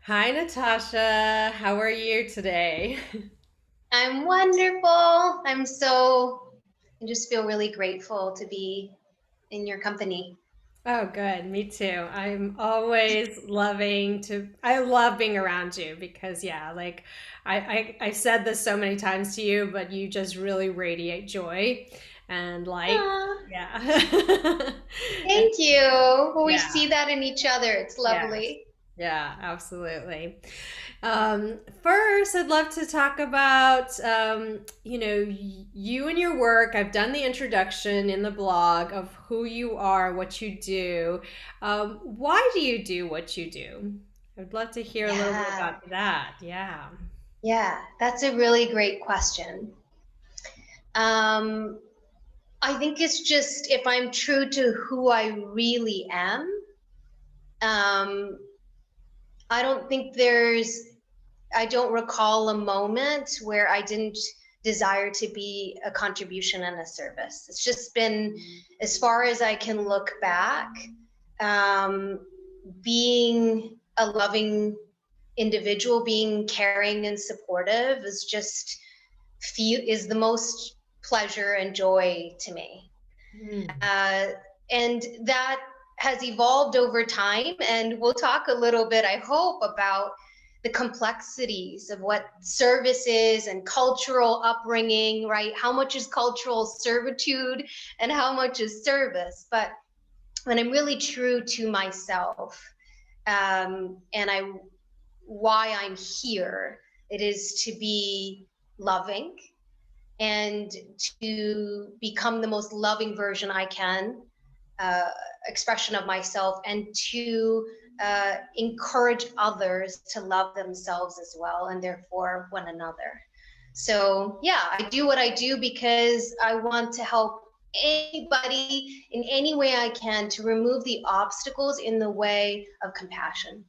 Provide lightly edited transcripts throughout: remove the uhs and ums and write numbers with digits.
Hi, Natasha. How are you today? I'm wonderful. I just feel really grateful to be in your company. Oh, good. Me too. I'm always I love being around you because, yeah, like I said this so many times to you, but you just really radiate joy and light. Aw, Yeah. And thank you. Well, we yeah. see that in each other. It's Yes. lovely. Yeah, absolutely. First, I'd love to talk about, you and your work. I've done the introduction in the blog of who you are, what you do. Why do you do what you do? I'd love to hear a little bit Yeah, about that. Yeah. yeah, that's a really great question. Um, I think it's just if I'm true to who I really am, um, I don't think I don't recall a moment where I didn't desire to be a contribution and a service. It's just been, as far as I can look back, um, being a loving individual, being caring and supportive is the most pleasure and joy to me. Mm. Uh, and that has evolved over time. And we'll talk a little bit, I hope, about the complexities of what service is and cultural upbringing, right? How much is cultural servitude and how much is service? But when I'm really true to myself, and why I'm here, it is to be loving and to become the most loving version I can, uh, expression of myself, and to encourage others to love themselves as well, and therefore one another. So, yeah, I do what I do because I want to help anybody in any way I can to remove the obstacles in the way of compassion.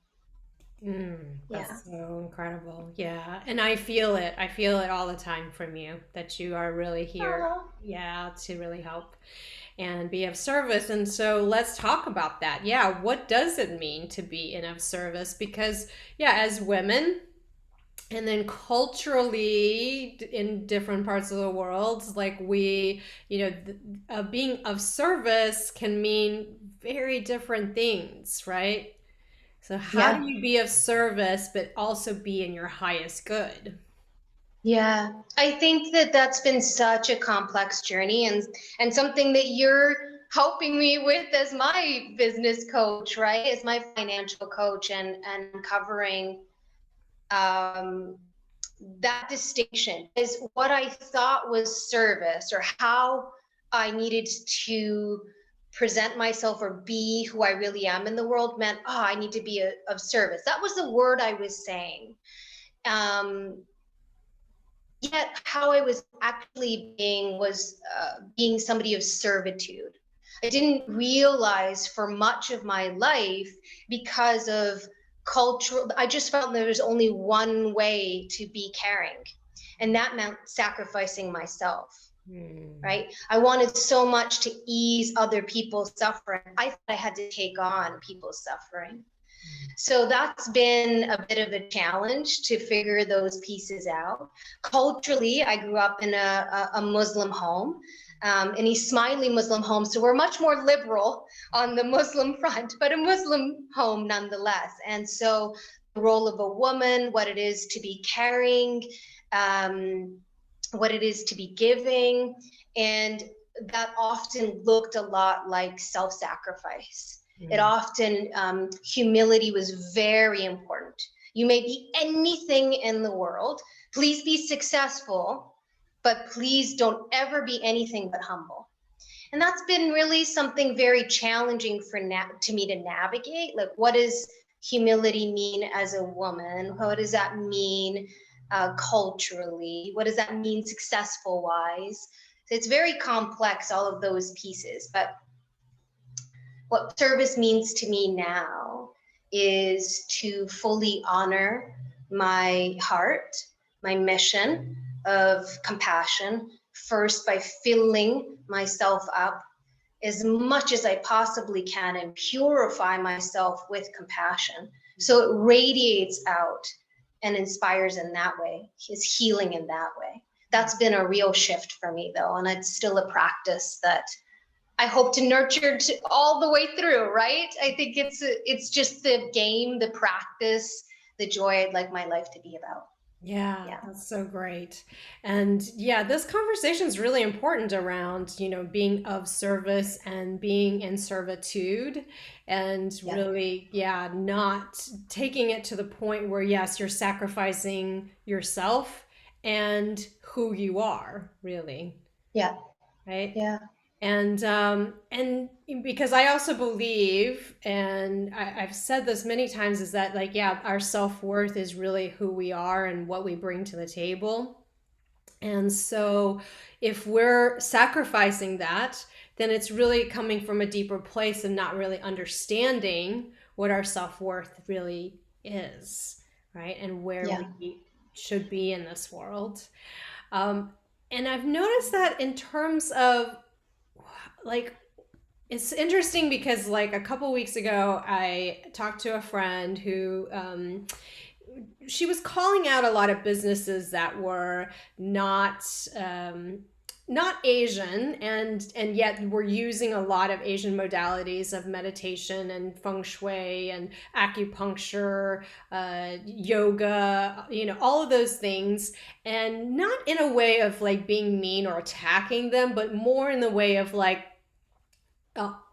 Yeah. That's so incredible. Yeah. And I feel it. I feel it all the time from you that you are really here, Oh, yeah, to really help and be of service. And so let's talk about that. Yeah. What does it mean to be in of service? Because, yeah, as women, and then culturally in different parts of the world, like being of service can mean very different things, right? So, how do yeah. you be of service but also be in your highest good? Yeah, I think that that's been such a complex journey, and something that you're helping me with as my business coach, right? As my financial coach, and covering um, that distinction is what I thought was service, or how I needed to present myself or be who I really am in the world meant, oh, I need to be of service. That was the word I was saying. Um, Yet how I was actually being was being somebody of servitude. I didn't realize for much of my life, because of cultural, I just felt there was only one way to be caring, and that meant sacrificing myself. Hmm. Right? I wanted so much to ease other people's suffering. I thought I had to take on people's suffering. So that's been a bit of a challenge to figure those pieces out. Culturally, I grew up in a Muslim home, an Ismaili Muslim home. So we're much more liberal on the Muslim front, but a Muslim home nonetheless. And so the role of a woman, what it is to be caring, um, what it is to be giving, and that often looked a lot like self-sacrifice. It Hmm. often, humility was very important. You may be anything in the world. Please be successful, but please don't ever be anything but humble. And that's been really something very challenging to me to navigate. Like, what does humility mean as a woman? What does that mean culturally? What does that mean successful wise? So it's very complex, all of those pieces. But what service means to me now is to fully honor my heart, my mission of compassion, first by filling myself up as much as I possibly can and purify myself with compassion. So it radiates out and inspires in that way, is healing in that way. That's been a real shift for me though. And it's still a practice that I hope to nurture all the way through, right? I think it's just the game, the practice, the joy I'd like my life to be about. Yeah, Yeah. that's so great. And yeah, this conversation is really important around, being of service and being in servitude and Yeah. really, yeah, not taking it to the point where, yes, you're sacrificing yourself and who you are, really, Yeah. right? Yeah. And because I also believe, and I've said this many times, is that like, yeah, our self-worth is really who we are and what we bring to the table. And so if we're sacrificing that, then it's really coming from a deeper place and not really understanding what our self-worth really is, right? And where Yeah. we should be in this world. Um, and I've noticed that in terms of like, it's interesting because like a couple weeks ago I talked to a friend who she was calling out a lot of businesses that were not not Asian, and yet we're using a lot of Asian modalities of meditation and feng shui and acupuncture, yoga, all of those things, and not in a way of like being mean or attacking them, but more in the way of like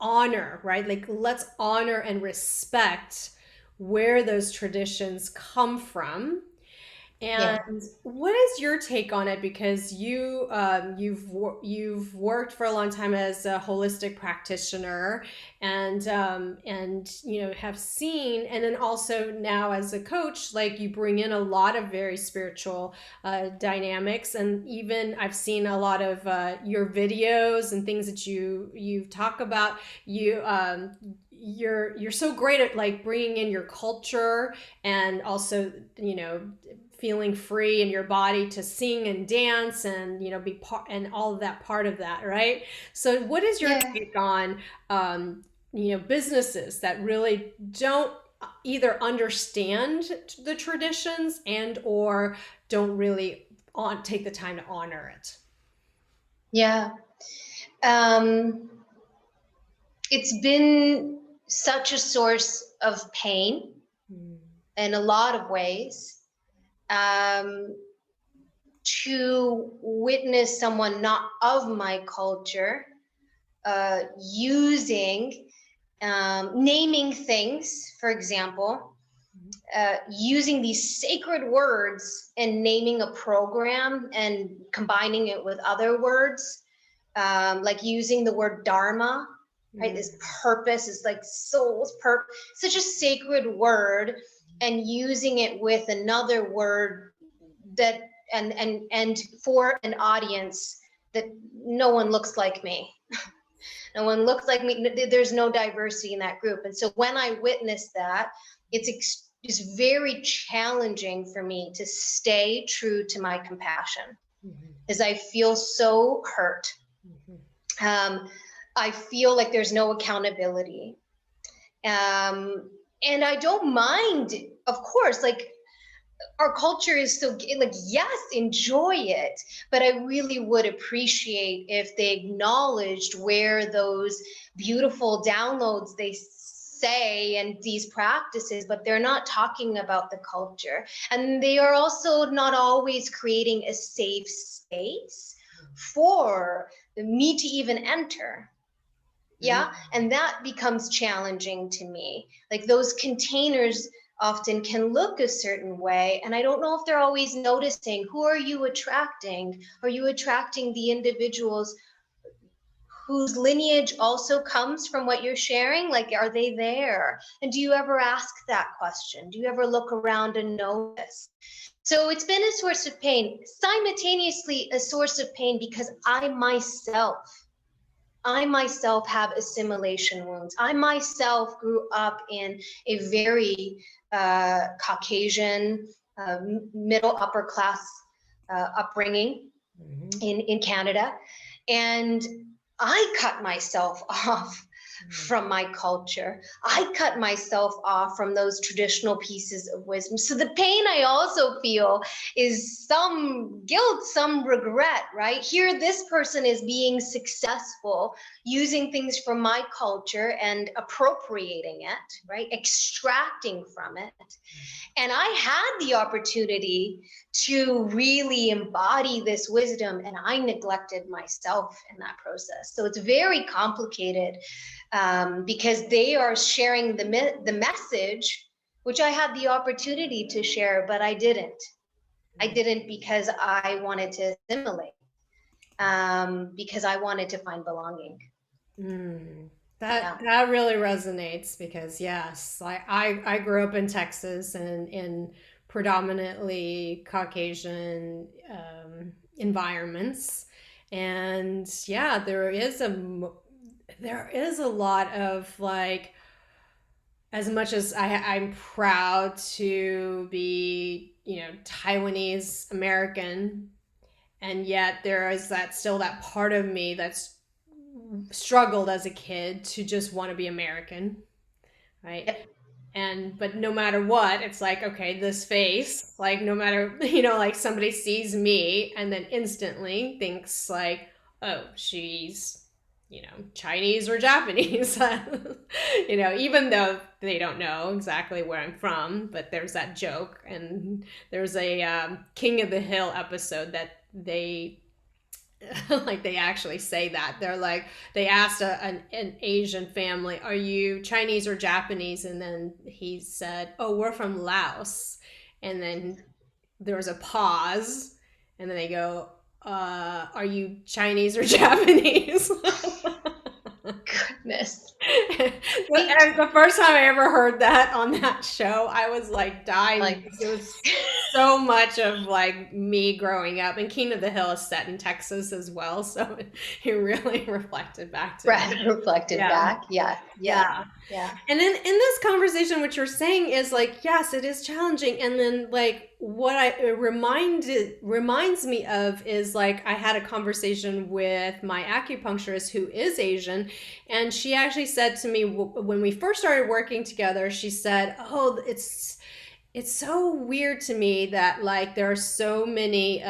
honor, right? Like, let's honor and respect where those traditions come from. Yeah. And what is your take on it? Because you've worked for a long time as a holistic practitioner, and have seen, and then also now as a coach, like you bring in a lot of very spiritual dynamics, and even I've seen a lot of your videos and things that you talk about. You're so great at like bringing in your culture, and also feeling free in your body to sing and dance and be part, and all of that part of that, right? So what is your Yeah. take on businesses that really don't either understand the traditions and or don't really take the time to honor it? Yeah. Um, it's been such a source of pain Mm. in a lot of ways. Um, to witness someone not of my culture using, naming things, for example, using these sacred words and naming a program and combining it with other words, like using the word dharma, right? Mm. This purpose is like soul's purpose, such a sacred word, and using it with another word that and for an audience that no one looks like me. No one looks like me. There's no diversity in that group. And so when I witness that, it's very challenging for me to stay true to my compassion, Mhm. as I feel so hurt. Mhm. I feel like there's no accountability. And I don't mind, of course, like our culture is so like, yes, enjoy it, but I really would appreciate if they acknowledged where those beautiful downloads they say and these practices, but they're not talking about the culture, and they are also not always creating a safe space for me to even enter. Yeah. And that becomes challenging to me. Like those containers often can look a certain way, and I don't know if they're always noticing. Who are you attracting? Are you attracting the individuals whose lineage also comes from what you're sharing? Like, are they there? And do you ever ask that question? Do you ever look around and notice? So it's been a source of pain, simultaneously a source of pain, because I myself have assimilation wounds. I myself grew up in a very Caucasian, middle upper class upbringing Mhm. in Canada. And I cut myself off from my culture. I cut myself off from those traditional pieces of wisdom. So the pain I also feel is some guilt, some regret, right? Here, this person is being successful, using things from my culture and appropriating it, right? Extracting from it. And I had the opportunity to really embody this wisdom, and I neglected myself in that process. So it's very complicated, because they are sharing the message, which I had the opportunity to share, but I didn't. I didn't because I wanted to assimilate, because I wanted to find belonging. Mm. Yeah. That really resonates because yes, I grew up in Texas and in predominantly Caucasian environments, and yeah, there is a lot of like, as much as I'm proud to be, Taiwanese American, and yet there is that still that part of me that's struggled as a kid to just want to be American, right? Yep. And but no matter what, it's like, okay, this face, like no matter, like somebody sees me and then instantly thinks like, oh, she's, Chinese or Japanese. Even though they don't know exactly where I'm from, but there's that joke. And there's a King of the Hill episode that they like they actually say that. They're like, they asked an Asian family, are you Chinese or Japanese? And then he said, oh, we're from Laos. And then there was a pause, and then they go, are you Chinese or Japanese? Goodness. And the first time I ever heard that on that show, I was like dying Like, because it was so much of like me growing up. And King of the Hill is set in Texas as well, so it really reflected back to me. reflected Yeah, back. Yeah. Yeah. yeah. Yeah. And then in this conversation, what you're saying is like, yes, it is challenging. And then like what it reminds me of is like I had a conversation with my acupuncturist who is Asian, and she actually said to me when we first started working together, she said, "Oh, it's so weird to me that like there are so many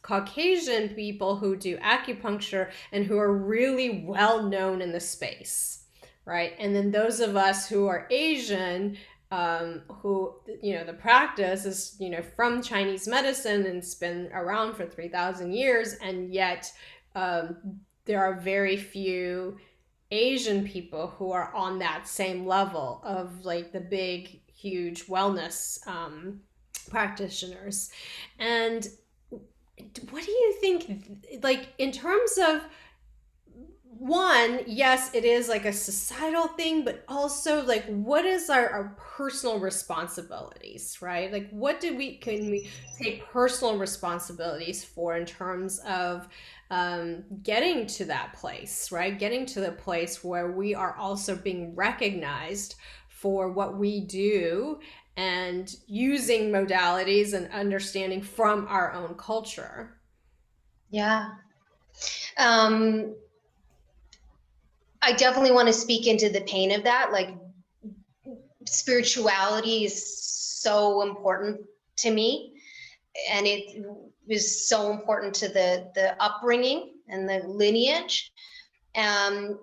Caucasian people who do acupuncture and who are really well known in the space, right? And then those of us who are Asian, who the practice is from Chinese medicine and it's been around for 3,000 years, and yet there are very few Asian people who are on that same level of like the big, huge wellness practitioners. And what do you think, like, in terms of one, yes, it is like a societal thing, but also like what is our personal responsibilities, right? Like what can we take personal responsibilities for in terms of getting to that place, right? Getting to the place where we are also being recognized for what we do and using modalities and understanding from our own culture. Yeah. Um, I definitely want to speak into the pain of that. Like, spirituality is so important to me, and it is so important to the upbringing and the lineage. Um,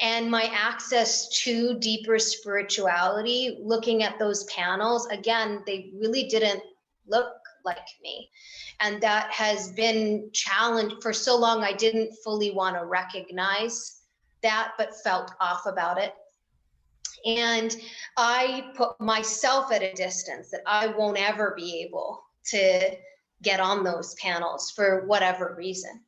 and my access to deeper spirituality, looking at those panels, again, they really didn't look like me. And that has been challenged for so long. I didn't fully want to recognize that, but felt off about it. And I put myself at a distance that I won't ever be able to get on those panels for whatever reason.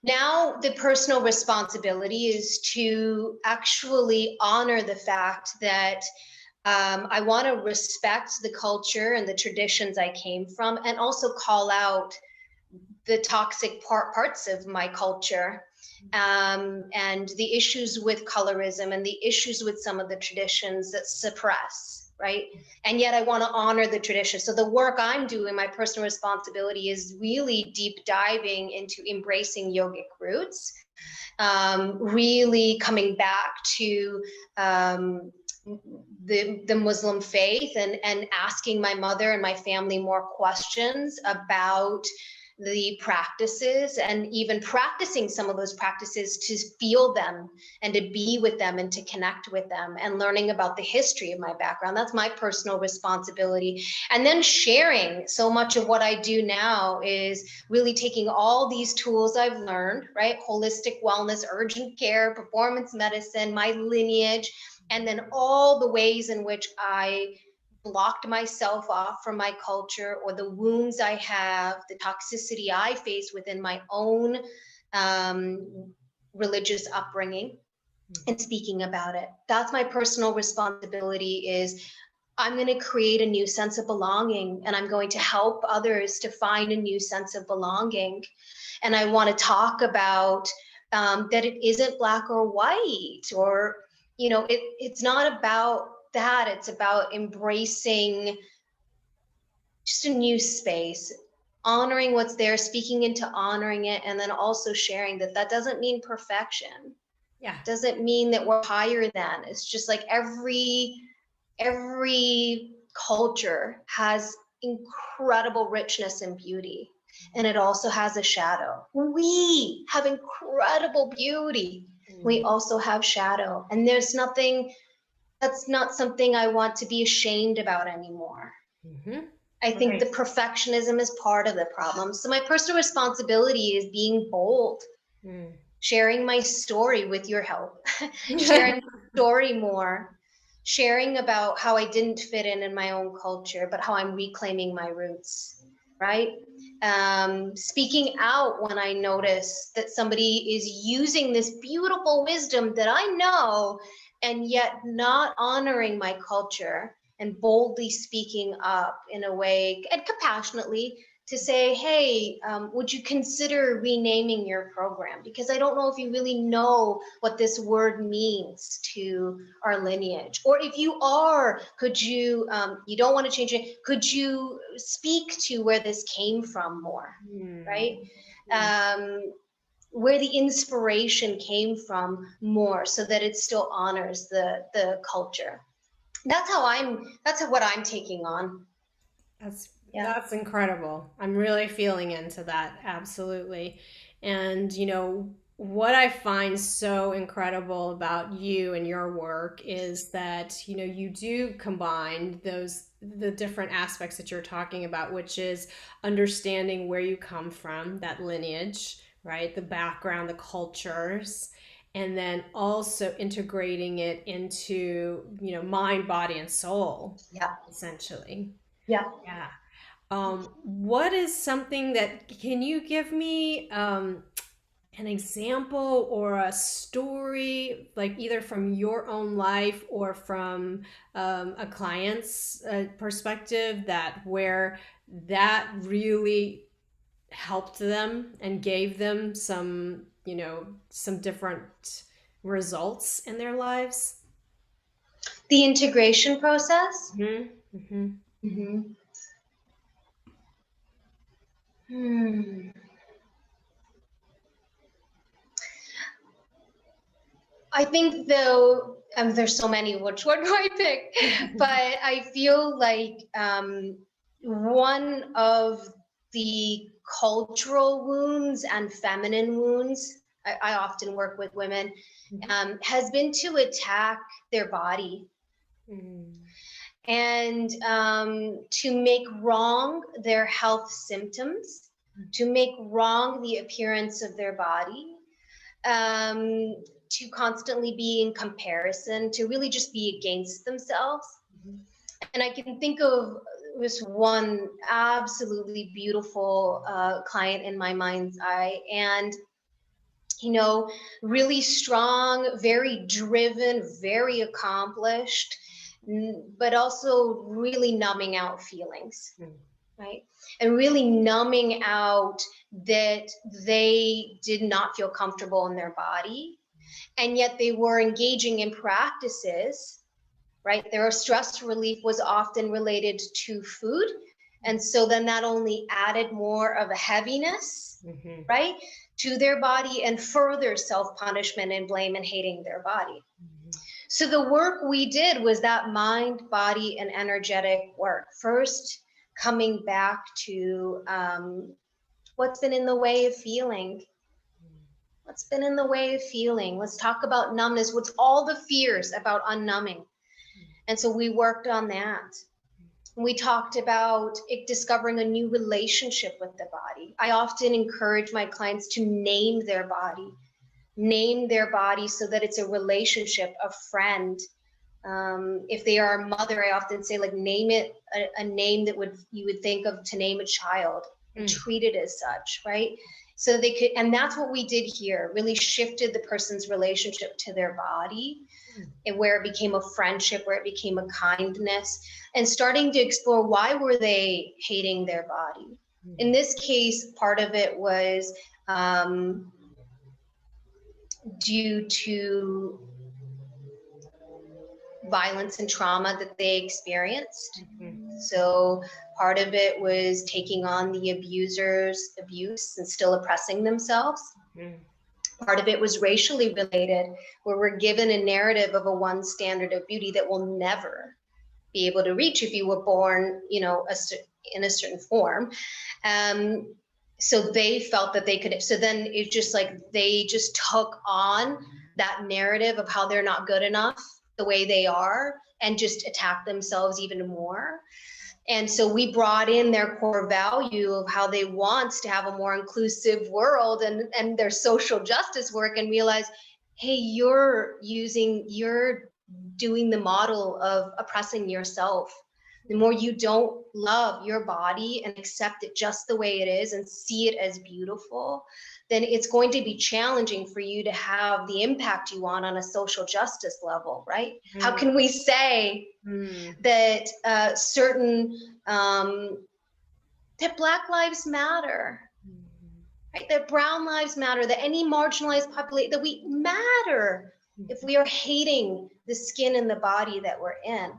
Now, the personal responsibility is to actually honor the fact that I want to respect the culture and the traditions I came from, and also call out the toxic parts of my culture, and the issues with colorism and the issues with some of the traditions that suppress, right? And yet I want to honor the tradition. So the work I'm doing, my personal responsibility, is really deep diving into embracing yogic roots Really coming back to the Muslim faith, and asking my mother and my family more questions about the practices, and even practicing some of those practices to feel them and to be with them and to connect with them, and learning about the history of my background. That's my personal responsibility. And then sharing. So much of what I do now is really taking all these tools I've learned, right? Holistic wellness, urgent care, performance medicine, my lineage, and then all the ways in which I blocked myself off from my culture, or the wounds I have, the toxicity I face within my own religious upbringing, and speaking about it. That's my personal responsibility. Is I'm going to create a new sense of belonging, and I'm going to help others to find a new sense of belonging. And I want to talk about that it isn't black or white, or, it's not about that. It's about embracing just a new space, honoring what's there, speaking into honoring it, and then also sharing that that doesn't mean perfection. Yeah. Doesn't mean that we're higher than. It's just like every culture has incredible richness and beauty, and it also has a shadow. We have incredible beauty. We also have shadow, and there's nothing, that's not something I want to be ashamed about anymore. I think the perfectionism is part of the problem. So my personal responsibility is being bold, sharing my story with your help, sharing my story more, sharing about how I didn't fit in my own culture, but how I'm reclaiming my roots, right? Speaking out when I notice that somebody is using this beautiful wisdom that I know, and yet not honoring my culture, and boldly speaking up in a way, and compassionately, to say, hey, would you consider renaming your program? Because I don't know if you really know what this word means to our lineage. Or if you are, could you, you don't want to change it, could you speak to where this came from more, right? Where the inspiration came from more, so that it still honors the culture. That's what I'm taking on. That's incredible. I'm really feeling into that. Absolutely. And what I find so incredible about you and your work is that you do combine the different aspects that you're talking about, which is understanding where you come from, that lineage, right? The background, the cultures, and then also integrating it into mind, body, and soul. Yeah. Essentially. Yeah. Yeah. What is something that, can you give me an example or a story, like either from your own life or from a client's perspective, that where that really helped them and gave them some different results in their lives? The integration process. Mm-hmm. Mm-hmm. Mm-hmm. Hmm. I think, though, there's so many, which one do I pick? But I feel like one of the cultural wounds and feminine wounds, I often work with women, has been to attack their body, and to make wrong their health symptoms, to make wrong the appearance of their body, to constantly be in comparison, to really just be against themselves. And I can think of this one absolutely beautiful client in my mind's eye, and really strong, very driven, very accomplished, but also really numbing out feelings, right? And really numbing out that they did not feel comfortable in their body, and yet they were engaging in practices, right? Their stress relief was often related to food, And so then that only added more of a heaviness, Mm-hmm. right, to their body, and further self-punishment and blame and hating their body. Mm-hmm. So the work we did was that mind, body, and energetic work. First, coming back to what's been in the way of feeling. What's been in the way of feeling? Let's talk about numbness. What's all the fears about unnumbing? And so we worked on that. We talked about discovering a new relationship with the body. I often encourage my clients to name their body so that it's a relationship, a friend. If they are a mother, I often say, like, name it a name that you would think of to name a child, and treat it as such, right? So they could, and that's what we did here, really shifted the person's relationship to their body, and where it became a friendship, where it became a kindness, and starting to explore why were they hating their body. In this case, part of it was due to violence and trauma that they experienced. So part of it was taking on the abuser's abuse and still oppressing themselves. Part of it was racially related, where we're given a narrative of a one standard of beauty that will never be able to reach if you were born, in a certain form. So they felt that they could, so then it's just like they just took on that narrative of how they're not good enough the way they are, and just attack themselves even more. And so we brought in their core value of how they want to have a more inclusive world, and their social justice work, and realize, hey, you're doing the model of oppressing yourself. The more you don't love your body and accept it just the way it is and see it as beautiful, then it's going to be challenging for you to have the impact you want on a social justice level, right? How can we say that that Black lives matter, right? That brown lives matter, that any marginalized population, that we matter, if we are hating the skin and the body that we're in?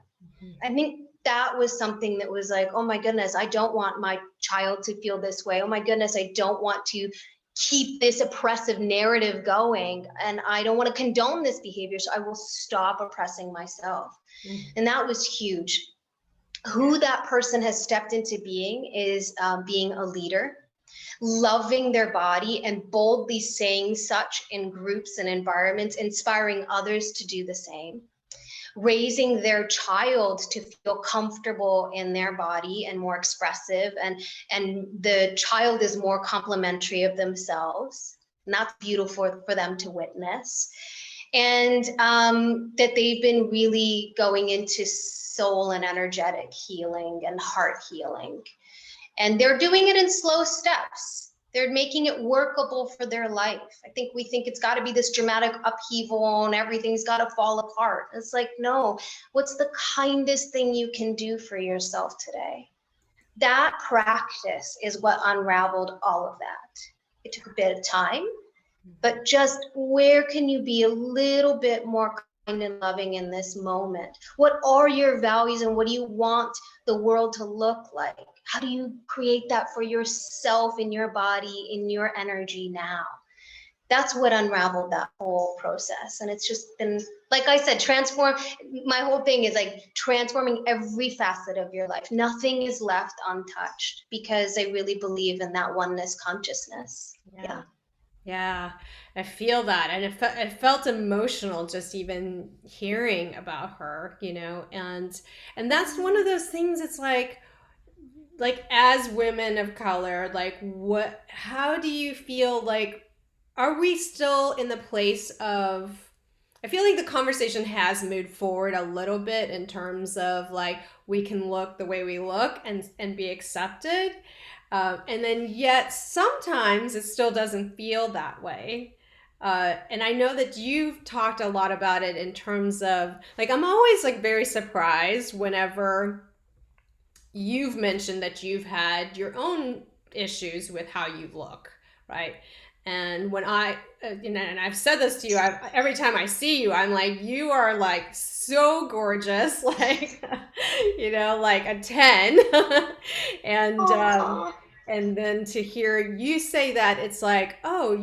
I think that was something that was like, oh my goodness, I don't want my child to feel this way. Oh my goodness, I don't want to keep this oppressive narrative going, and I don't want to condone this behavior, so I will stop oppressing myself. And that was huge. Who that person has stepped into being is being a leader, loving their body and boldly saying such in groups and environments, inspiring others to do the same, raising their child to feel comfortable in their body and more expressive, and the child is more complimentary of themselves, and that's beautiful for them to witness. And that they've been really going into soul and energetic healing and heart healing, and they're doing it in slow steps. They're making it workable for their life. I think we think it's got to be this dramatic upheaval and everything's got to fall apart. It's like, no, what's the kindest thing you can do for yourself today? That practice is what unraveled all of that. It took a bit of time, but just where can you be a little bit more kind and loving in this moment? What are your values, and what do you want the world to look like? How do you create that for yourself, in your body, in your energy now? That's what unraveled that whole process. And it's just been, like I said, my whole thing is like transforming every facet of your life. Nothing is left untouched, because I really believe in that oneness consciousness. Yeah. Yeah, I feel that. And it felt emotional just even hearing about her, and that's one of those things. It's like as women of color, like how do you feel, like, are we still in the place of, I feel like the conversation has moved forward a little bit in terms of, like, we can look the way we look and be accepted. And then yet sometimes it still doesn't feel that way. And I know that you've talked a lot about it in terms of, like, I'm always like very surprised whenever you've mentioned that you've had your own issues with how you look, right? And when and I've said this to you, every time I see you, I'm like, you are like so gorgeous, like, you know, like a 10. and Oh, and then to hear you say that, it's like, oh,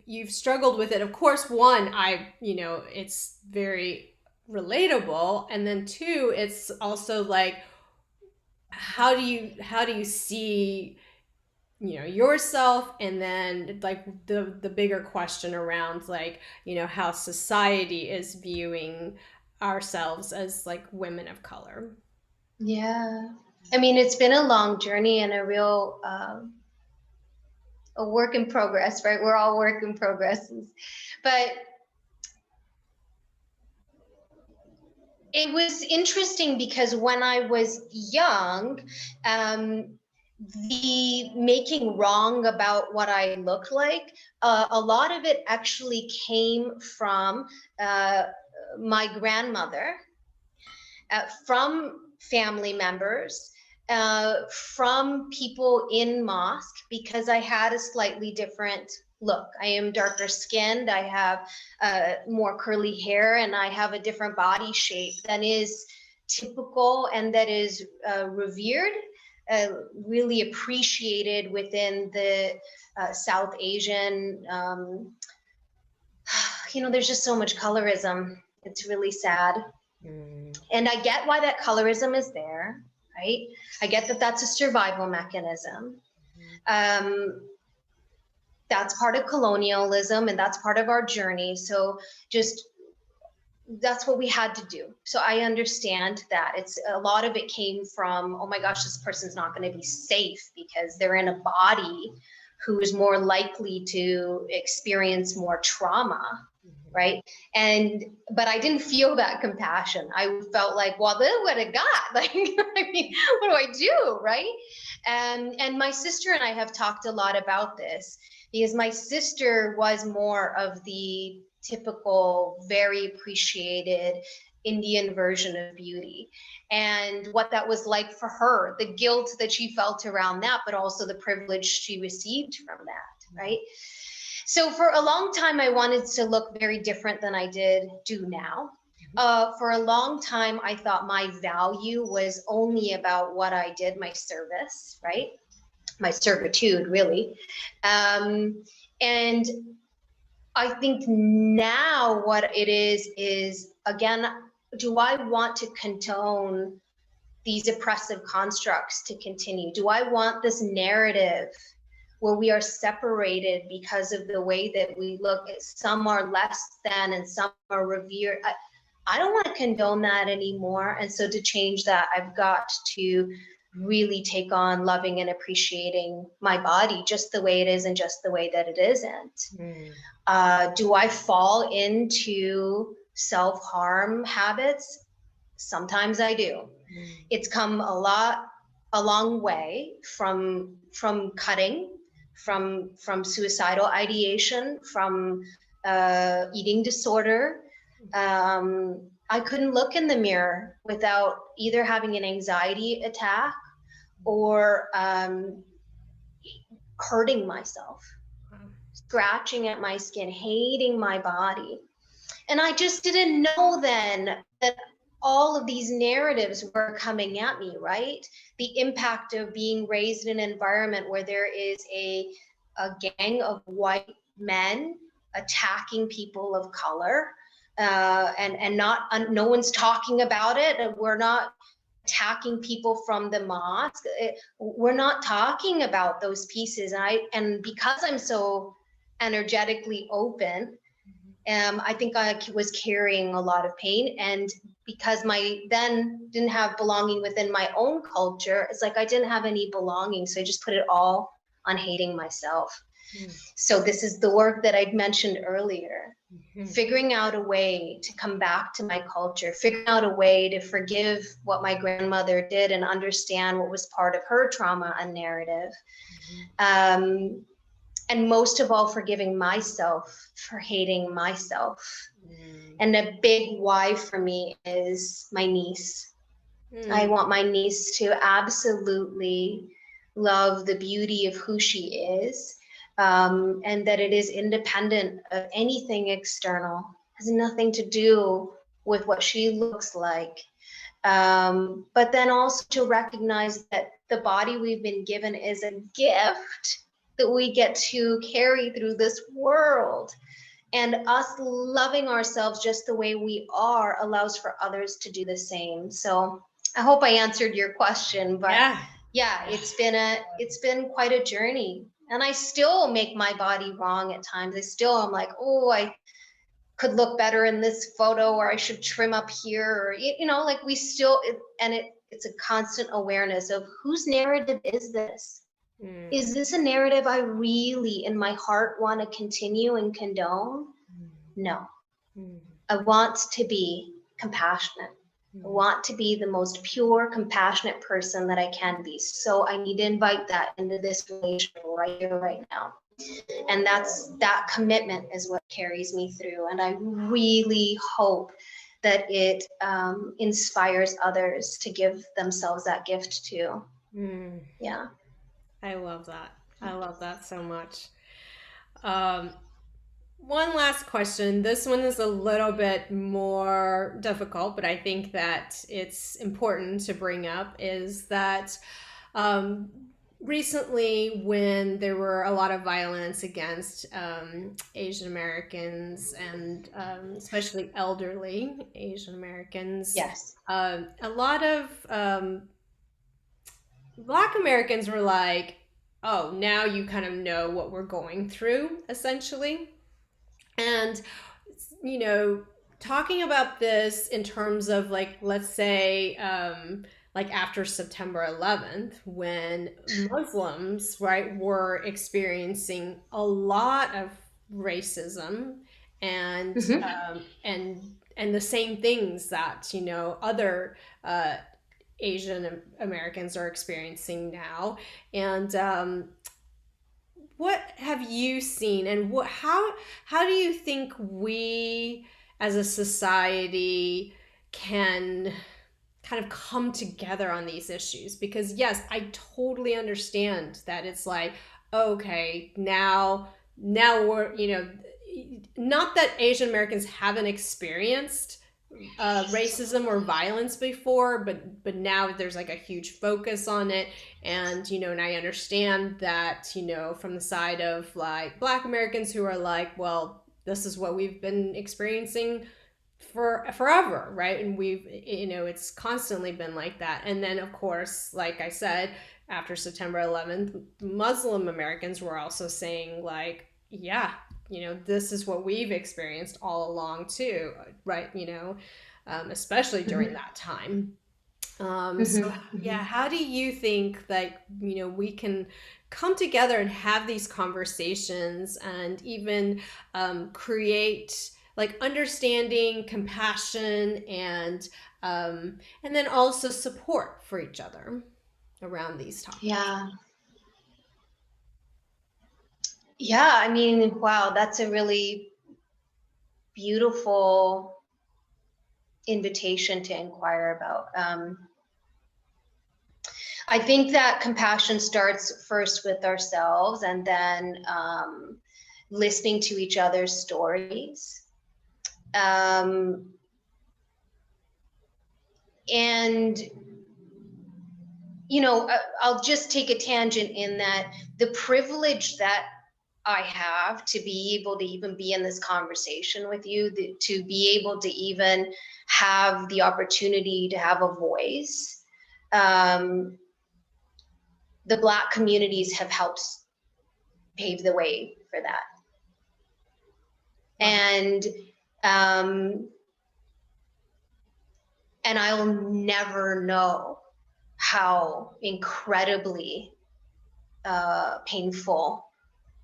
you've struggled with it. Of course, one, it's very relatable, and then two, it's also like, how do you see, yourself, and then like the bigger question around, like, how society is viewing ourselves as like women of color. yeah. I mean, it's been a long journey and a real a work in progress, right? We're all work in progresses. But it was interesting because when I was young, the making wrong about what I look like, a lot of it actually came from uh, my grandmother, from family members, from people in mosque, because I had a slightly different look. I am darker skinned, I have more curly hair, and I have a different body shape than is typical and that is revered, really appreciated within the South Asian. There's just so much colorism. It's really sad. Mm. And I get why that colorism is there, right? I get that that's a survival mechanism. Um, that's part of colonialism and that's part of our journey. So just that's what we had to do. So I understand that. It's a lot of it came from, oh my gosh, this person's not going to be safe because they're in a body who is more likely to experience more trauma, right? But I didn't feel that compassion. I felt like, well, then what I got? Like, I mean, what do I do, right? And my sister and I have talked a lot about this because my sister was more of the typical, very appreciated Indian version of beauty, and what that was like for her, the guilt that she felt around that, but also the privilege she received from that, right? So for a long time, I wanted to look very different than I do now. For a long time, I thought my value was only about what I did, my service, right? My servitude, really. And I think now what it is, again, do I want to condone these oppressive constructs to continue? Do I want this narrative where we are separated because of the way that we look at, some are less than and some are revered? I don't want to condone that anymore. And so to change that, I've got to really take on loving and appreciating my body just the way it is and just the way that it isn't. Do I fall into self-harm habits? Sometimes I do. It's come a long way from cutting, from suicidal ideation, from eating disorder. I couldn't look in the mirror without either having an anxiety attack or hurting myself, scratching at my skin, hating my body. And I just didn't know then that all of these narratives were coming at me, right? The impact of being raised in an environment where there is a gang of white men attacking people of color, and no one's talking about it. We're not attacking people from the mosque. We're not talking about those pieces. And because I'm so energetically open, I think I was carrying a lot of pain. And because my then didn't have belonging within my own culture, it's like I didn't have any belonging. So I just put it all on hating myself. So this is the work that I'd mentioned earlier. Figuring out a way to come back to my culture, figuring out a way to forgive what my grandmother did and understand what was part of her trauma and narrative. And most of all, forgiving myself for hating myself. And a big why for me is my niece. I want my niece to absolutely love the beauty of who she is, and that it is independent of anything external, has nothing to do with what she looks like. But then also to recognize that the body we've been given is a gift that we get to carry through this world. And us loving ourselves just the way we are allows for others to do the same. So I hope I answered your question, but Yeah. yeah, it's been quite a journey. And I still make my body wrong at times. I'm like, oh, I could look better in this photo, or I should trim up here, or like we still it's a constant awareness of whose narrative is this? Mm. Is this a narrative I really in my heart want to continue and condone? No. Mm. I want to be compassionate. I want to be the most pure, compassionate person that I can be. So I need to invite that into this relationship right here, right now. And that commitment is what carries me through. And I really hope that it inspires others to give themselves that gift too. Mm. Yeah. I love that. I love that so much. Um, One last question. This one is a little bit more difficult, but I think that it's important to bring up is that um, recently, when there were a lot of violence against Asian Americans and especially elderly Asian Americans, Yes. a lot of Black Americans were like, oh, now you kind of know what we're going through, essentially. And, you know, talking about this in terms of like, let's say, like after September 11th, when Muslims, right, were experiencing a lot of racism and Mm-hmm. and the same things that other Asian Americans are experiencing now, and what have you seen, and how do you think we as a society can kind of come together on these issues? Because yes, I totally understand that it's like, okay, now we're, not that Asian Americans haven't experienced racism or violence before, but now there's like a huge focus on it. And and I understand that from the side of like Black Americans who are like, well, this is what we've been experiencing for forever, right? And we've, it's constantly been like that. And then of course, like I said, after September 11th, Muslim Americans were also saying like, yeah, this is what we've experienced all along too, right? Especially during Mm-hmm. that time. So Mm-hmm. yeah, Mm-hmm. how do you think that we can come together and have these conversations and even create like understanding, compassion, and then also support for each other around these topics? Yeah. Yeah. I mean, wow, that's a really beautiful invitation to inquire about. I think that compassion starts first with ourselves, and then listening to each other's stories. Um, and, I'll just take a tangent in that the privilege that I have to be able to even be in this conversation with you, to be able to even have the opportunity to have a voice. The Black communities have helped pave the way for that. Wow. Um, and I'll never know how incredibly painful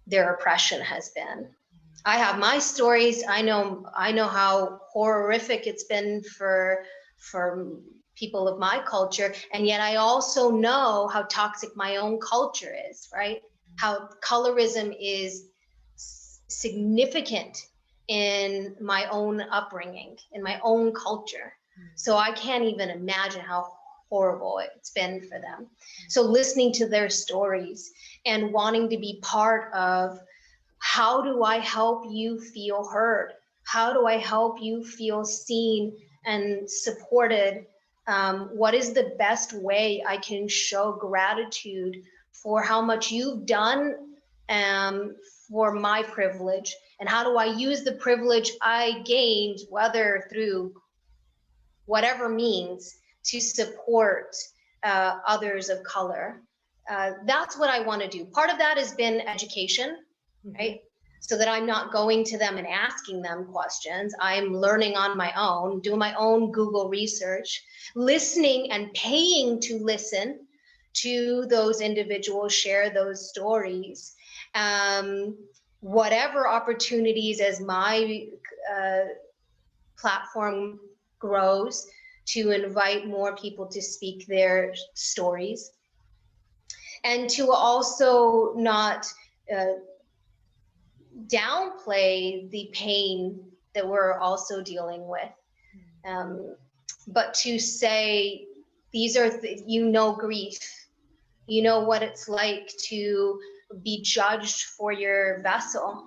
their oppression has been. I have my stories. I know how horrific it's been for people of my culture, and yet I also know how toxic my own culture is, right? How colorism is significant in my own upbringing, in my own culture. So I can't even imagine how horrible it's been for them. So listening to their stories and wanting to be part of, how do I help you feel heard? How do I help you feel seen and supported What is the best way I can show gratitude for how much you've done for my privilege? And how do I use the privilege I gained, whether through whatever means, to support others of color? That's what I want to do. Part of that has been education, right? So that I'm not going to them and asking them questions. I'm learning on my own, doing my own Google research, listening and paying to listen to those individuals share those stories. Whatever opportunities as my platform grows, to invite more people to speak their stories, and to also not downplay the pain that we're also dealing with, but to say, these are grief, you know what it's like to be judged for your vessel,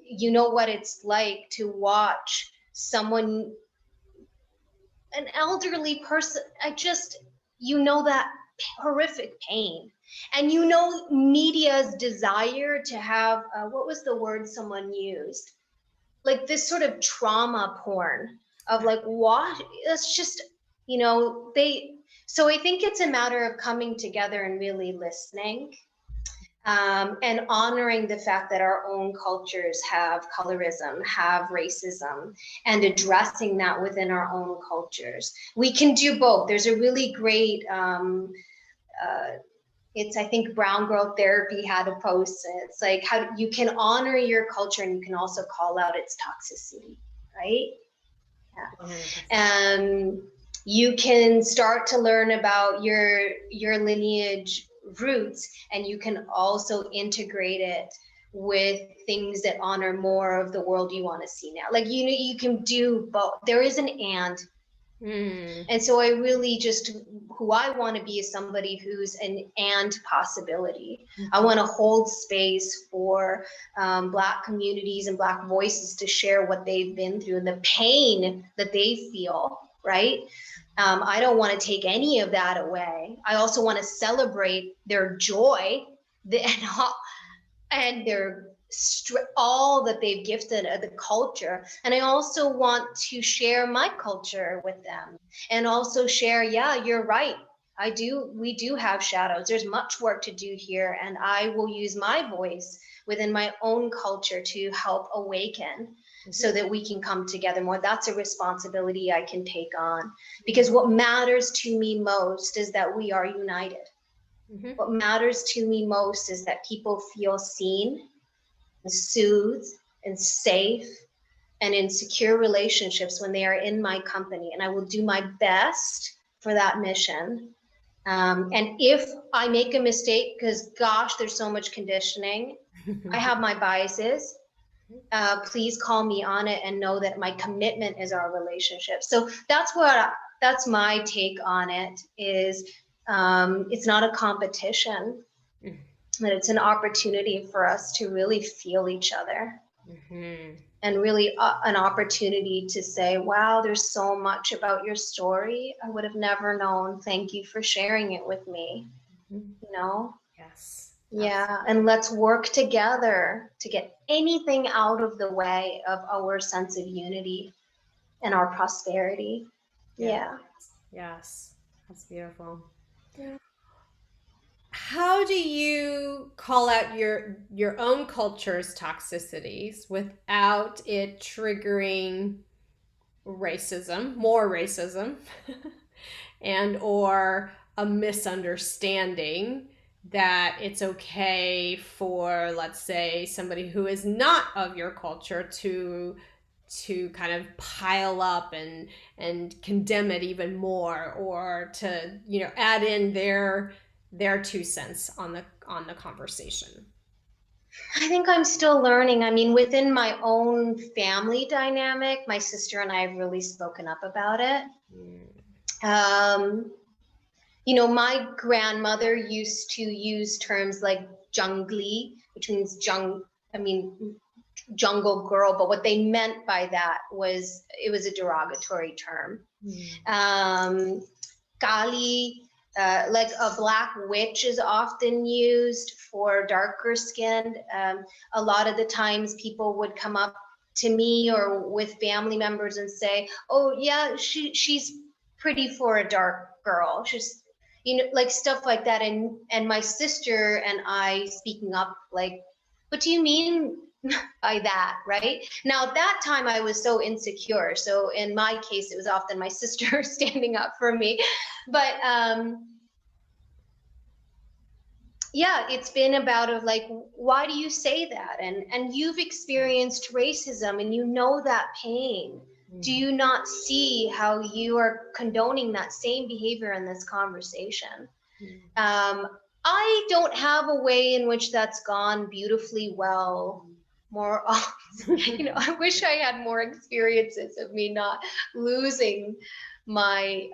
you know what it's like to watch someone, an elderly person, that horrific pain. And media's desire to have, what was the word someone used? Like this sort of trauma porn of like, what? It's just, so I think it's a matter of coming together and really listening. And honoring the fact that our own cultures have colorism, have racism, and addressing that within our own cultures. We can do both. There's a really great, I think Brown Girl Therapy had a post. It's like how you can honor your culture and you can also call out its toxicity, right? Yeah. And you can start to learn about your lineage roots, and you can also integrate it with things that honor more of the world you want to see now. Like, you can do both. There is an and. And so I really who I want to be is somebody who's an and possibility. I want to hold space for Black communities and Black voices to share what they've been through and the pain that they feel, right? I don't want to take any of that away. I also want to celebrate their joy and their all that they've gifted the culture. And I also want to share my culture with them, and also share, yeah, you're right, we do have shadows, there's much work to do here, and I will use my voice within my own culture to help awaken, so that we can come together more. That's a responsibility I can take on, because what matters to me most is that we are united. What matters to me most is that people feel seen, soothed, and safe, and in secure relationships when they are in my company. And I will do my best for that mission. And if I make a mistake, because gosh, there's so much conditioning, I have my biases, please call me on it, and know that my commitment is our relationship. So that's my take on it, is it's not a competition, that it's an opportunity for us to really feel each other, and really an opportunity to say, wow, there's so much about your story I would have never known. Thank you for sharing it with me. Yes. Yeah. And let's work together to get anything out of the way of our sense of unity and our prosperity. Yeah. Yes. That's beautiful. Yeah. How do you call out your own culture's toxicities without it triggering more racism, and or a misunderstanding that it's okay for, let's say, somebody who is not of your culture to kind of pile up and condemn it even more, or to add in their 2 cents on the conversation? I think I'm still learning. I mean, within my own family dynamic, my sister and I have really spoken up about it. My grandmother used to use terms like jungly, which means jungle girl, but what they meant by that was it was a derogatory term. Kali, like a black witch, is often used for darker skinned. A lot of the times people would come up to me or with family members and say, oh yeah, she's pretty for a dark girl. She's, you know, like stuff like that. And my sister and I speaking up, like, what do you mean by that? Right now, at that time I was so insecure, so in my case it was often my sister standing up for me. But yeah, it's been about of like, why do you say that? And you've experienced racism and you know that pain. Do you not see how you are condoning that same behavior in this conversation? I don't have a way in which that's gone beautifully well more often. You know, I wish I had more experiences of me not losing my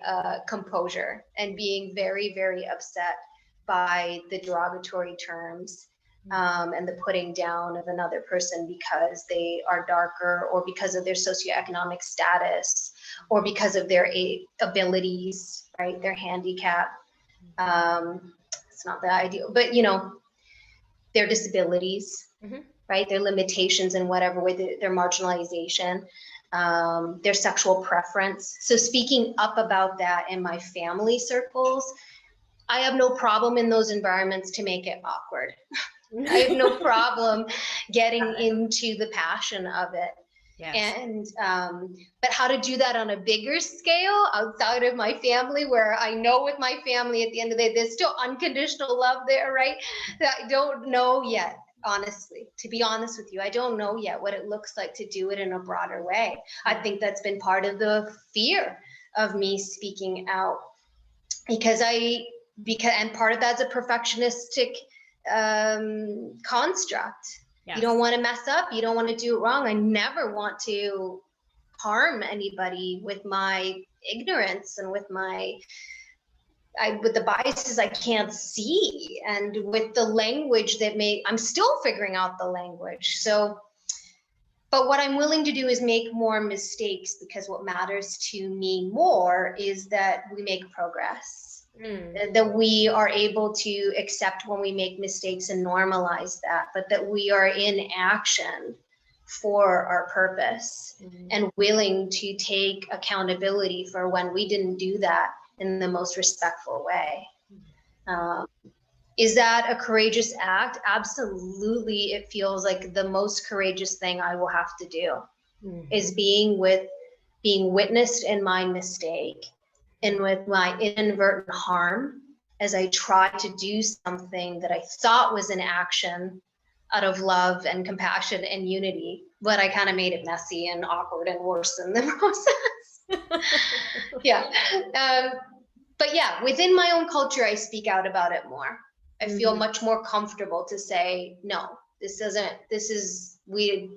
composure and being very, very upset by the derogatory terms and the putting down of another person because they are darker or because of their socioeconomic status or because of their abilities, right? Their handicap. It's not the ideal, but you know, their disabilities, right? Their limitations in whatever way, their marginalization, their sexual preference. So speaking up about that in my family circles, I have no problem in those environments to make it awkward. I have no problem getting into the passion of it. Yes. And but how to do that on a bigger scale outside of my family, where I know with my family at the end of the day there's still unconditional love there, right? That I don't know yet, honestly. To be honest with you, I don't know yet what it looks like to do it in a broader way. I think that's been part of the fear of me speaking out, because and part of that's a perfectionistic construct. Yes. You don't want to mess up. You don't want to do it wrong. I never want to harm anybody with my ignorance and with with the biases I can't see, and with the language that I'm still figuring out the language. So, but what I'm willing to do is make more mistakes, because what matters to me more is that we make progress. That we are able to accept when we make mistakes and normalize that, but that we are in action for our purpose and willing to take accountability for when we didn't do that in the most respectful way. Is that a courageous act? Absolutely. It feels like the most courageous thing I will have to do is being witnessed in my mistake and with my inadvertent harm as I try to do something that I thought was an action out of love and compassion and unity, but I kind of made it messy and awkward and worse in the process. Yeah. But yeah, within my own culture, I speak out about it more. I feel much more comfortable to say, no,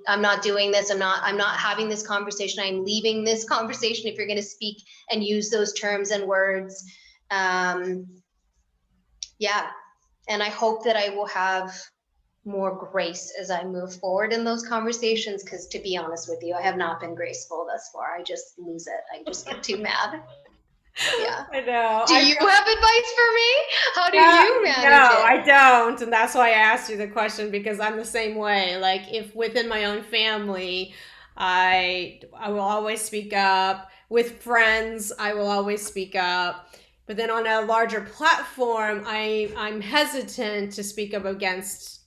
I'm not doing this. I'm not having this conversation. I'm leaving this conversation if you're going to speak and use those terms and words. Yeah. And I hope that I will have more grace as I move forward in those conversations, because to be honest with you, I have not been graceful thus far. I just lose it. I just get too mad. Yeah. I know. Do you have advice for me? How do you manage it? No, I don't. And that's why I asked you the question, because I'm the same way. Like, if within my own family, I will always speak up. With friends, I will always speak up. But then on a larger platform, I'm hesitant to speak up against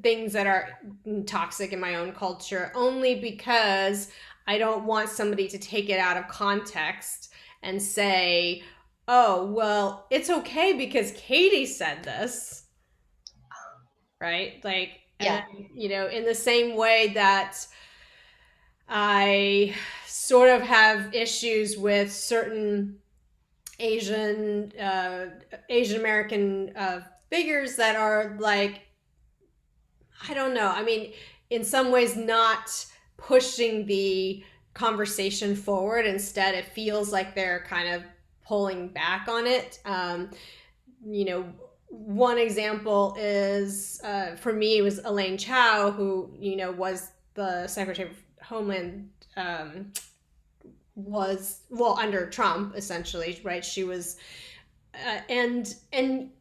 things that are toxic in my own culture, only because I don't want somebody to take it out of context and say, oh, well, it's okay because Katie said this, right? Like, yeah. And, you know, in the same way that I sort of have issues with certain Asian American figures that are like, I don't know. I mean, in some ways not pushing the conversation forward. Instead, it feels like they're kind of pulling back on it. You know, one example is, for me, it was Elaine Chao, who, was the Secretary of Homeland, was, well, under Trump, essentially, right? She was, and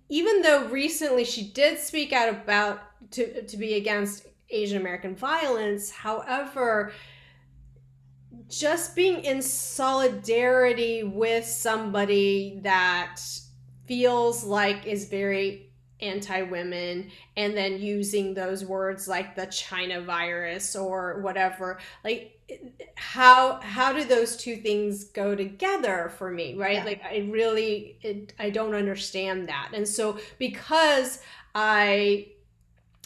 even though recently she did speak out about to be against Asian American violence, however, just being in solidarity with somebody that feels like is very anti-women, and then using those words like the China virus or whatever, like, how do those two things go together for me, right? Yeah. Like, I don't understand that. And so because I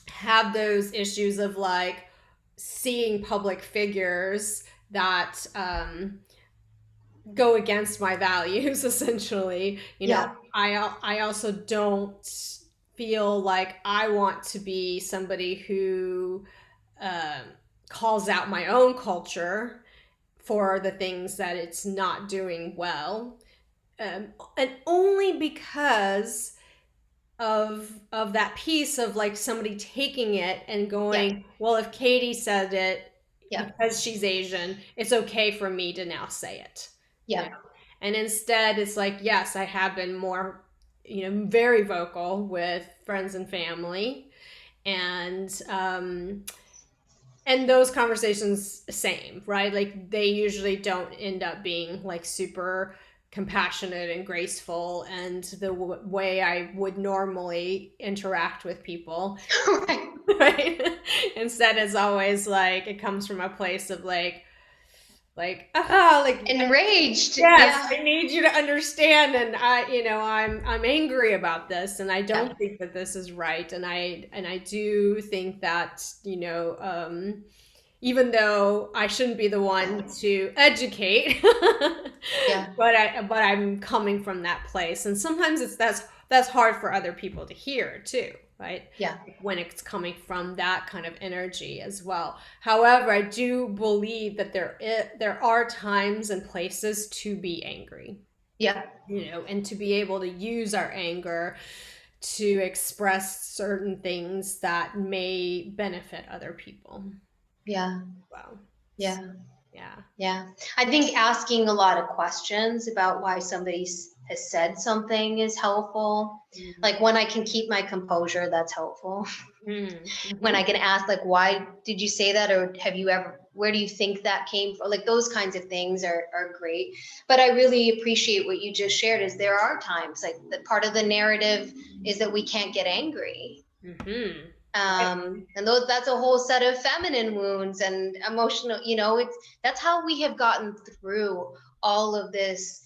have those issues of like seeing public figures that go against my values, essentially, Yeah. I also don't feel like I want to be somebody who um, calls out my own culture for the things that it's not doing well, and only because of that piece of like somebody taking it and Yeah. going, well, if Katie said it Yeah. because she's Asian, it's okay for me to now say it, Yeah. and instead it's like, yes, I have been more, very vocal with friends and family, and those conversations, same, right? Like, they usually don't end up being like super compassionate and graceful and the way I would normally interact with people. Right. Right? Instead, it's always like it comes from a place of Enraged. yes, Yeah. I need you to understand, and I'm angry about this, and I Yeah. don't think that this is right, and I do think that, even though I shouldn't be the one to educate, Yeah. but I'm coming from that place, and sometimes that's hard for other people to hear too, right? Yeah. When it's coming from that kind of energy as well. However, I do believe that there are times and places to be angry, Yeah. and to be able to use our anger to express certain things that may benefit other people. Yeah. Wow. Yeah. Yeah. Yeah. I think asking a lot of questions about why somebody has said something is helpful. Like, when I can keep my composure, that's helpful. When I Mm-hmm. can ask, like, why did you say that? Or have you ever, where do you think that came from? Like, those kinds of things are great. But I really appreciate what you just shared, is there are times, like, the part of the narrative is that we can't get angry. Mm-hmm. And that's a whole set of feminine wounds and emotional, that's how we have gotten through all of this,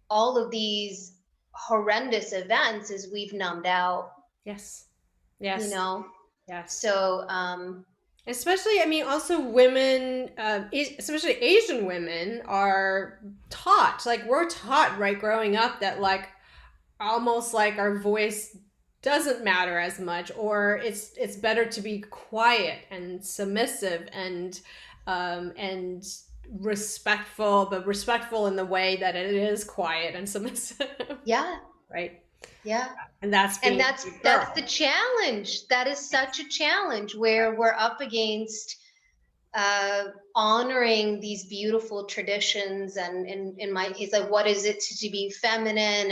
all of these horrendous events, is we've numbed out, Yes. you Yes. know? Yes. So, Especially, I mean, also women, especially Asian women, are taught, like, we're taught, right, growing up, that, like, almost like our voice doesn't matter as much, or it's better to be quiet and submissive and respectful, but respectful in the way that it is quiet and submissive. yeah, Right? yeah. And that's And being that's the girl. challenge. That is such a challenge, where we're up against uh, honoring these beautiful traditions, and in my case, like, what is it to be feminine,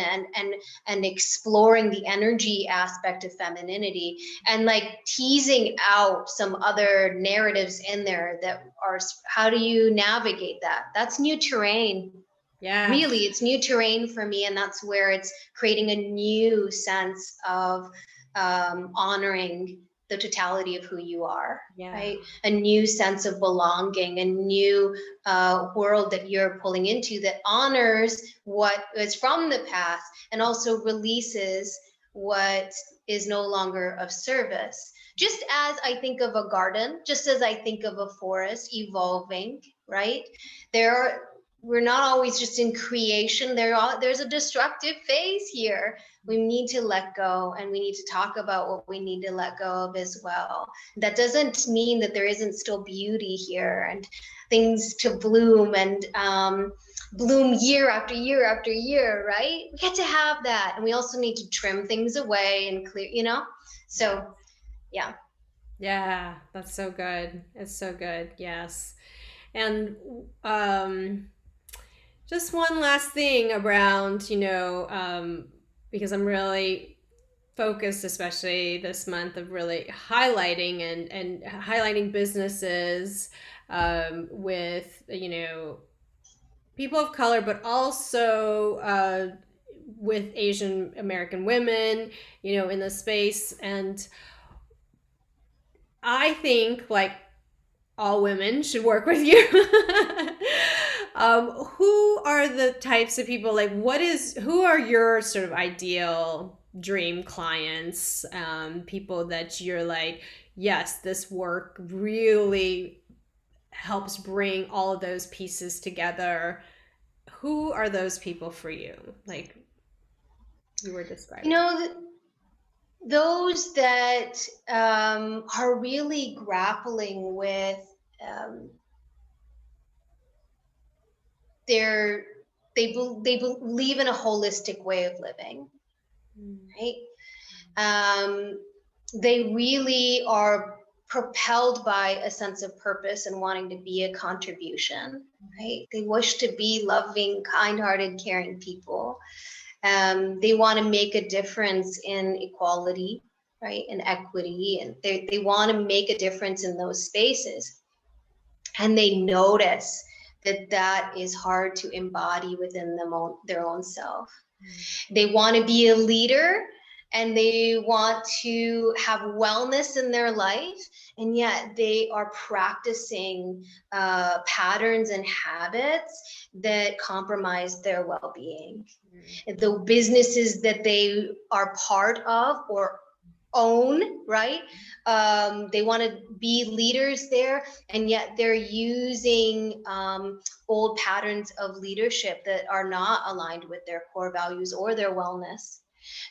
and exploring the energy aspect of femininity, and like teasing out some other narratives in there that are, how do you navigate that? That's new terrain. Really, Yes. it's new terrain for me, and that's where it's creating a new sense of honoring the totality of who you are, Yeah. right? A new sense of belonging, a new world that you're pulling into, that honors what is from the past and also releases what is no longer of service. Just as I think of a garden, just as I think of a forest evolving, right? There are, we're not always just in creation. There's a destructive phase here. We need to let go, and we need to talk about what we need to let go of as well. That doesn't mean that there isn't still beauty here and things to bloom, and bloom year after year after year, right? We get to have that. And we also need to trim things away and clear, So, yeah. Yeah, that's so good. It's so good. Yes. And just one last thing around, because I'm really focused, especially this month, of really highlighting and highlighting businesses with, people of color, but also with Asian American women, in the space. And I think, like, all women should work with you. Who are the types of people, like, who are your sort of ideal dream clients, people that you're like, yes, this work really helps bring all of those pieces together? Who are those people for you, like you were You describing? know, those that are really grappling with um, their, they believe in a holistic way of living, right? They really are propelled by a sense of purpose and wanting to be a contribution, right? They wish to be loving, kind-hearted, caring people. They want to make a difference in equality, right, and equity, and they want to make a difference in those spaces. And they notice that that is hard to embody within their own self. They want to be a leader and they want to have wellness in their life, and yet they are practicing patterns and habits that compromise their well-being. The businesses that they are part of or own, right? They want to be leaders there, and yet they're using old patterns of leadership that are not aligned with their core values or their wellness.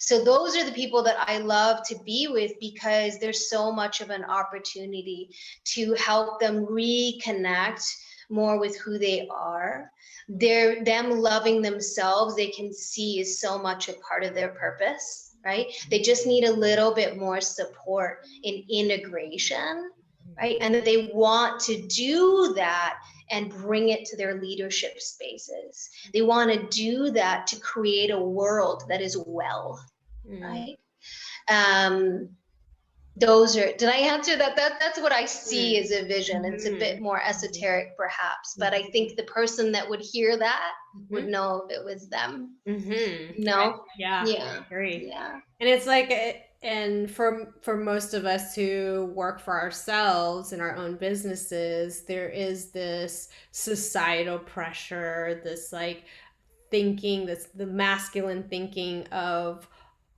So those are the people that I love to be with, because there's so much of an opportunity to help them reconnect more with who they are. Them loving themselves, they can see, is so much a part of their purpose, right? They just need a little bit more support in integration, right? And that they want to do that and bring it to their leadership spaces. They want to do that to create a world that is well, right? Um, those are, did I answer that? That's what I see as a vision. It's a bit more esoteric perhaps, but I think the person that would hear that would know if it was them. No? Yeah, I Yeah. agree. Yeah. And it's like, and for most of us who work for ourselves in our own businesses, there is this societal pressure, this like thinking, this the masculine thinking of,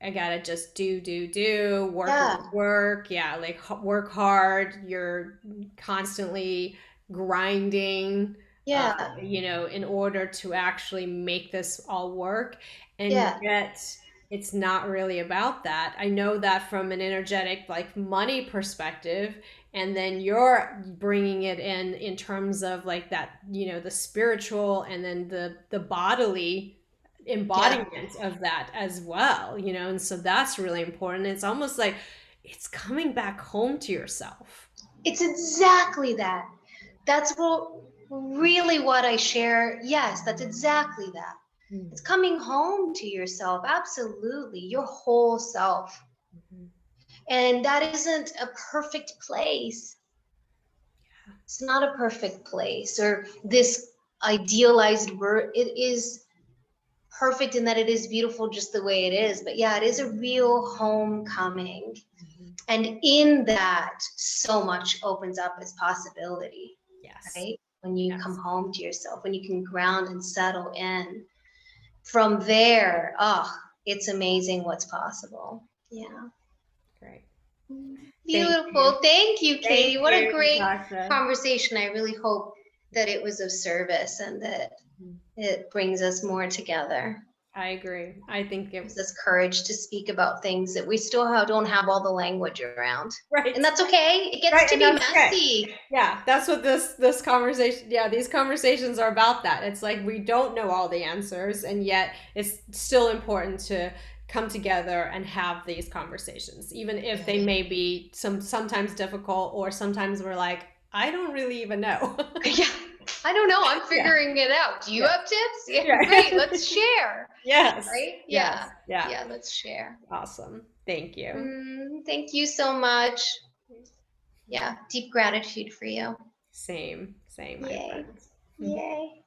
I gotta just do work, Yeah. work. Yeah, like work hard. You're constantly grinding, Yeah. in order to actually make this all work. And Yeah. yet, it's not really about that. I know that from an energetic, like, money perspective. And then you're bringing it in terms of, like, that, the spiritual, and then the bodily Yeah. embodiment of that as well, and so that's really important. It's almost like it's coming back home to yourself. It's exactly that. That's what I share. Yes, that's exactly that. It's coming home to yourself. Absolutely. Your whole self. And that isn't a perfect place. It's not a perfect place or this idealized word. It is perfect in that it is beautiful just the way it is. But yeah, it is a real homecoming. And in that, so much opens up as possibility, Yes. right? When you come Yes. home to yourself, when you can ground and settle in. From there, it's amazing what's possible. Yeah. Great. Thank you. Beautiful. Thank you, Thank Katie. What a you, great Natasha. conversation. I really hope that it was of service and that it brings us more together. I agree. I think Gives it, us courage to speak about things that we still don't have all the language around. And right. that's okay. It gets Right, to and be that's okay. messy. Yeah, that's what this conversation, yeah, these conversations are about that. It's like we don't know all the answers, and yet it's still important to come together and have these conversations, even if they may be sometimes difficult, or sometimes we're like, I don't really even know. Yeah. I don't know. I'm Yeah. figuring it out. Do you Yeah. have tips? Yeah, great. Yeah. Let's share. Yes. Right? Yes. Yeah. Yeah. Yeah, let's share. Awesome. Thank you. Thank you so much. Yeah, deep gratitude for you. Same, my Yay. friend. Yay.